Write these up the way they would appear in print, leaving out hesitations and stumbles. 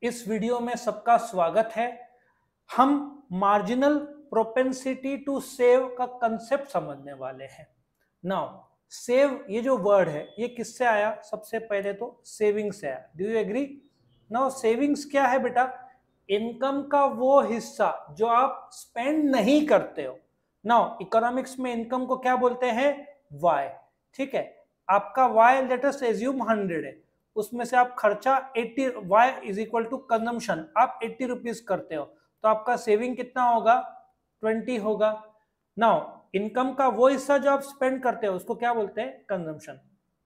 इस वीडियो में सबका स्वागत है। हम मार्जिनल प्रोपेंसिटी टू सेव का कंसेप्ट समझने वाले हैं। नाउ सेव ये जो वर्ड है ये किससे आया? सबसे पहले तो सेविंग से आया। Do you agree? Now savings क्या है बेटा? इनकम का वो हिस्सा जो आप स्पेंड नहीं करते हो। नाउ इकोनॉमिक्स में इनकम को क्या बोलते हैं? वाई। ठीक है, आपका वाई लेट अस एज्यूम 100 है, उसमें से आप खर्चा 80, y is equal to consumption, आप 80 रुपीज करते हो तो आपका सेविंग कितना होगा? 20 होगा। नाउ इनकम का वो हिस्सा जो आप स्पेंड करते हो उसको क्या बोलते हैं? कंजम्पशन।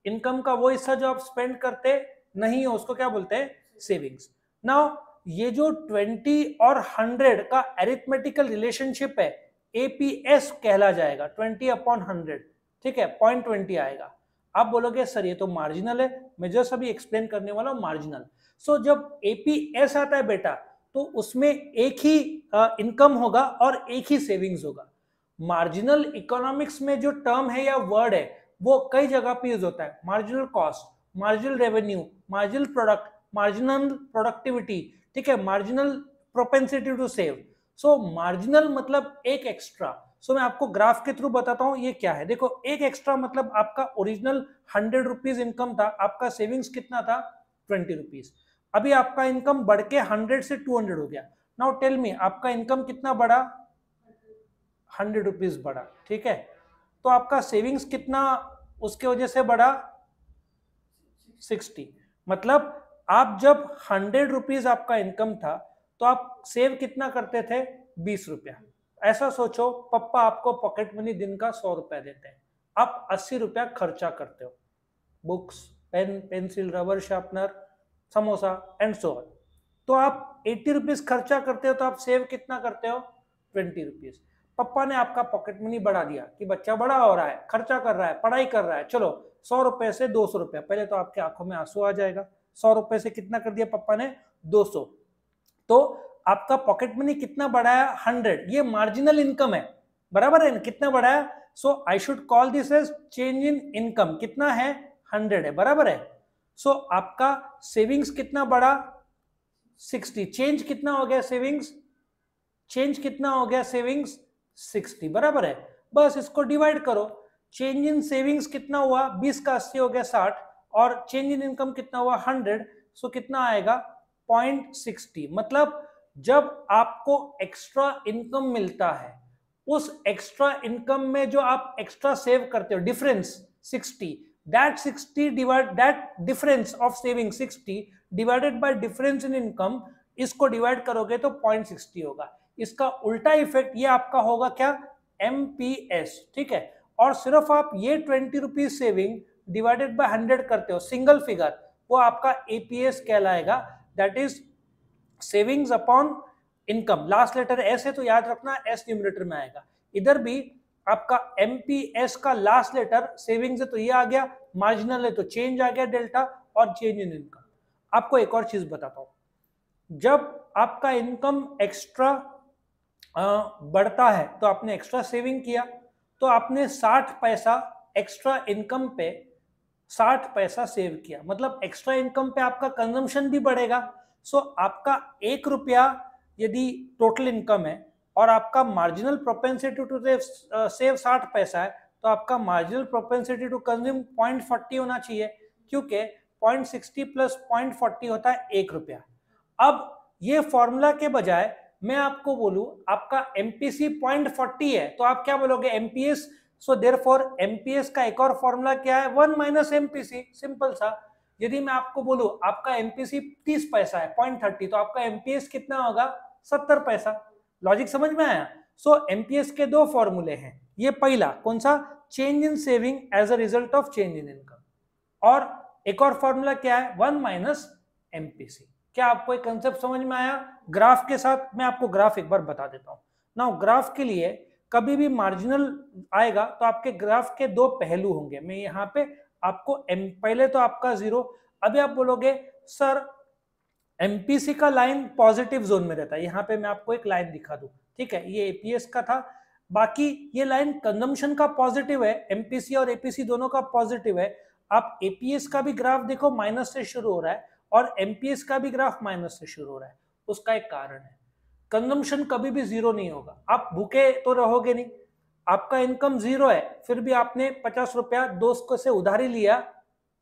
इनकम का वो हिस्सा जो आप स्पेंड करते नहीं हो उसको क्या बोलते हैं? सेविंग्स। नाउ ये जो 20 और 100 का एरिथमेटिकल रिलेशनशिप है एपीएस कहला जाएगा, 20/100। ठीक है, 0.20 आएगा। आप बोलोगे सर ये तो मार्जिनल है, मैं जस्ट अभी एक्सप्लेन करने वाला हूं मार्जिनल। सो जब एपीएस आता है बेटा तो उसमें एक ही इनकम होगा और एक ही सेविंग्स होगा। मार्जिनल इकोनॉमिक्स में जो टर्म है या वर्ड है वो कई जगह पे यूज होता है। Marginal cost, marginal revenue, marginal product, marginal productivity, ठीक है, marginal propensity to save. So marginal मतलब एक एक्स्ट्रा। सो मैं आपको ग्राफ के थ्रू बताता हूं ये क्या है। देखो, एक एक्स्ट्रा मतलब आपका ओरिजिनल 100 रुपीज इनकम था, आपका सेविंग्स कितना था? 20 रुपीज। अभी आपका इनकम बढ़ के 100 से 200 हो गया। नाउ टेल मी आपका इनकम कितना बढ़ा? 100 रुपीज बढ़ा। ठीक है, तो आपका सेविंग्स कितना उसके वजह से बढ़ा? 60। मतलब आप जब 100 रुपीज आपका इनकम था तो आप सेव कितना करते थे? 20 रुपया। ऐसा सोचो, पप्पा आपको पॉकेट मनी दिन का 100 रुपया देते हैं, आप 80 रुपया खर्चा करते हो, books, pen, pencil, rubber sharpener, samosa and so on. तो आप 80 रुपीज खर्चा करते हो तो आप सेव कितना करते हो? 20 रुपीज। पप्पा ने आपका पॉकेट मनी बढ़ा दिया कि बच्चा बड़ा हो रहा है, खर्चा कर रहा है, पढ़ाई कर रहा है, चलो 100 रुपए से 200 रुपया। पहले तो आपकी आंखों में आंसू आ जाएगा। 100 रुपए से कितना कर दिया पप्पा ने? 200। तो आपका पॉकेट मनी कितना बढ़ाया? 100। ये मार्जिनल इनकम है, बराबर है? कितना बढ़ाया? So I should call this as change in income. कितना है? 100 है, बराबर है? सो आपका सेविंग्स कितना बढ़ा? 60। चेंज कितना हो गया सेविंग्स? चेंज कितना हो गया सेविंग्स? 60, बराबर है? बस इसको डिवाइड करो। चेंज इन सेविंग्स कितना हुआ? 20 का 80 हो गया 60, और चेंज इन इनकम कितना हुआ? 100। सो कितना आएगा? 0.60। मतलब जब आपको एक्स्ट्रा इनकम मिलता है, उस एक्स्ट्रा इनकम में जो आप एक्स्ट्रा सेव करते हो, difference 60, that difference of saving 60 divided by difference in income, इसको डिवाइड करोगे तो 0.60 होगा। इसका उल्टा इफेक्ट ये आपका होगा क्या? एमपीएस। ठीक है, और सिर्फ आप ये 20 रुपीज सेविंग डिवाइडेड बाय 100 करते हो, सिंगल फिगर, वो आपका एपीएस कहलाएगा। That is savings upon income. Last letter S है तो याद रखना एस न्यूमरेटर में आएगा। इधर भी आपका एमपीएस का लास्ट लेटर सेविंग्स है तो ये आ गया, मार्जिनल है तो चेंज आ गया डेल्टा, और चेंज इन इनकम। आपको एक और चीज बताता हूं, जब आपका इनकम एक्स्ट्रा बढ़ता है तो आपने एक्स्ट्रा सेविंग किया, तो आपने 60 पैसा एक्स्ट्रा इनकम पे 60 पैसा सेव किया, मतलब एक्स्ट्रा इनकम पे आपका कंजम्पशन भी बढ़ेगा। सो आपका 1 रुपया यदि टोटल इनकम है और आपका मार्जिनल प्रोपेंसिटी टू सेव 60 पैसा है, तो आपका मार्जिनल प्रोपेंसिटी टू कंज्यूम 0.40 होना चाहिए, क्योंकि 0.60 प्लस 0.40 होता है 1 रुपया। अब ये फॉर्मूला के बजाय मैं आपको बोलूं आपका एमपीसी 0.40 है तो आप क्या बोलोगे? एमपीएस। सो देयरफॉर एमपीएस का एक और फॉर्मूला क्या है? 1 माइनस एमपीसी। सिंपल सा। यदि मैं आपको बोलूं आपका एमपीसी 30 पैसा है, 0.30, तो आपका एमपीएस कितना होगा? 70 पैसा। लॉजिक समझ में आया? सो एमपीएस के दो फॉर्मूले हैं। ये पहला कौन सा? Change in saving as a result of change in income. और एक और फॉर्मूला क्या है? 1 माइनस एमपीसी। क्या आपको एक कंसेप्ट समझ में आया? ग्राफ के साथ मैं आपको ग्राफ एक बार बता देता हूं। नाउ ग्राफ के लिए कभी भी मार्जिनल आएगा तो आपके ग्राफ के दो पहलू होंगे। मैं यहाँ पे आपको पहले तो आपका 0। अभी आप बोलोगे सर एमपीसी का लाइन पॉजिटिव जोन में रहता है, यहाँ पे मैं आपको एक लाइन दिखा दूं। ठीक है, ये एपीएस का था, बाकी ये लाइन कंजम्पशन का पॉजिटिव है, एमपीसी और एपीसी दोनों का पॉजिटिव है। आप एपीएस का भी ग्राफ देखो, माइनस से शुरू हो रहा है, और एमपीएस का भी ग्राफ माइनस से शुरू हो रहा है। उसका एक कारण है, कंजम्पशन कभी भी जीरो नहीं होगा। आप भूखे तो रहोगे नहीं, आपका इनकम जीरो है, फिर भी आपने 50 रुपया दोस्त को से उधारी लिया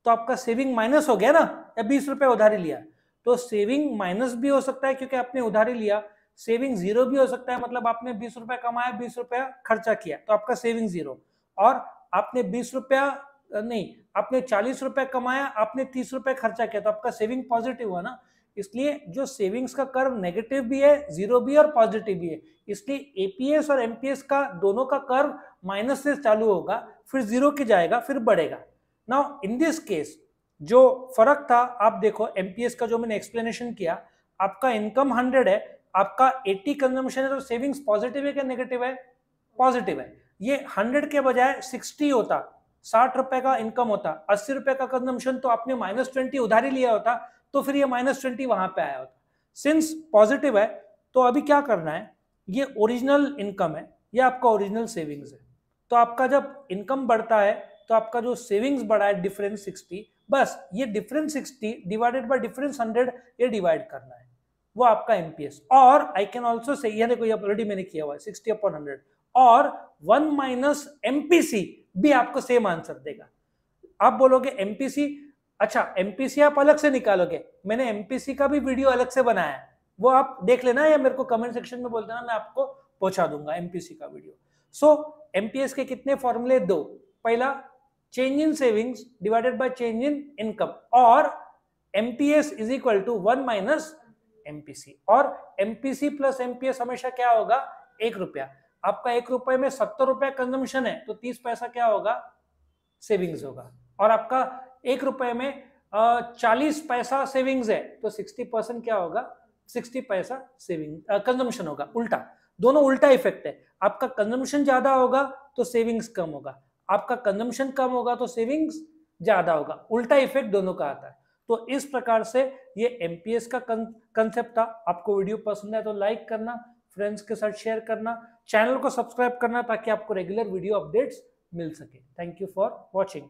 तो आपका सेविंग माइनस हो गया ना, या 20 रुपया उधारी लिया तो सेविंग माइनस भी हो सकता है क्योंकि आपने उधारी लिया, सेविंग जीरो भी हो सकता है, मतलब आपने 20 रुपया कमाया, 20 रुपया खर्चा किया तो आपका सेविंग जीरो। और आपने 20 रुपया नहीं, आपने 40 रुपया कमाया, आपने 30 रुपया खर्चा किया तो आपका सेविंग पॉजिटिव हुआ ना। इसलिए जो सेविंग्स का कर्व नेगेटिव भी है, जीरो भी है और पॉजिटिव भी है। इसलिए एपीएस और एमपीएस का दोनों का कर्व माइनस से चालू होगा, फिर जीरो की जाएगा, फिर बढ़ेगा। नाउ इन दिस केस जो फर्क था, आप देखो एमपीएस का जो मैंने एक्सप्लेनेशन किया, आपका इनकम 100 है, आपका 80 कंजम्पशन है, तो सेविंग्स पॉजिटिव है क्या नेगेटिव है? पॉजिटिव है। ये 100 के बजाय 60 होता, 60 रुपए का इनकम होता, 80 रुपए का कंजम्पशन, तो आपने -20 उधारी लिया होता, तो फिर ये -20 वहां पे आया होता। सिंस पॉजिटिव है तो अभी क्या करना है, ये ओरिजिनल इनकम है, ये आपका ओरिजिनल सेविंग्स है। तो आपका जब इनकम बढ़ता है तो आपका जो सेविंग्स बढ़ा है डिफरेंस 60, बस ये डिफरेंस 60 डिवाइडेड बाय डिफरेंस 100 ये डिवाइड करना है, वो आपका एमपीएस। और आई कैन ऑल्सो से, ये देखो ऑलरेडी मैंने किया हुआ है 60/100, और 1 माइनस एमपीसी भी आपको सेम आंसर देगा। आप बोलोगे एमपीसी, अच्छा एमपीसी आप अलग से निकालोगे, मैंने एमपीसी का भी वीडियो अलग से बनाया है, वो आप देख लेना या मेरे को कमेंट सेक्शन में बोल देना, मैं आपको पहुंचा दूंगा एमपीसी का वीडियो। सो एमपीएस के कितने फॉर्मूले? दो। पहला change in savings divided by change in income, और MPS is equal to 1 minus MPC. और एमपीसी प्लस एमपीएस हमेशा क्या होगा? 1 रुपया। आपका 1 रुपए में 70 रुपया कंजम्पशन है तो 30 पैसा क्या होगा? सेविंग्स होगा। और आपका 1 रुपए में 40 पैसा सेविंग्स है तो 60% क्या होगा? 60 पैसा सेविंग कंजम्पशन होगा। उल्टा, दोनों उल्टा इफेक्ट है। आपका कंजम्पशन ज्यादा होगा तो सेविंग्स कम होगा, आपका कंजम्पशन कम होगा तो सेविंग्स ज्यादा होगा, उल्टा इफेक्ट दोनों का आता है। तो इस प्रकार से ये एमपीएस का कंसेप्ट था। आपको वीडियो पसंद है तो लाइक करना, फ्रेंड्स के साथ शेयर करना, चैनल को सब्सक्राइब करना ताकि आपको रेगुलर वीडियो अपडेट्स मिल सके। Thank you for watching.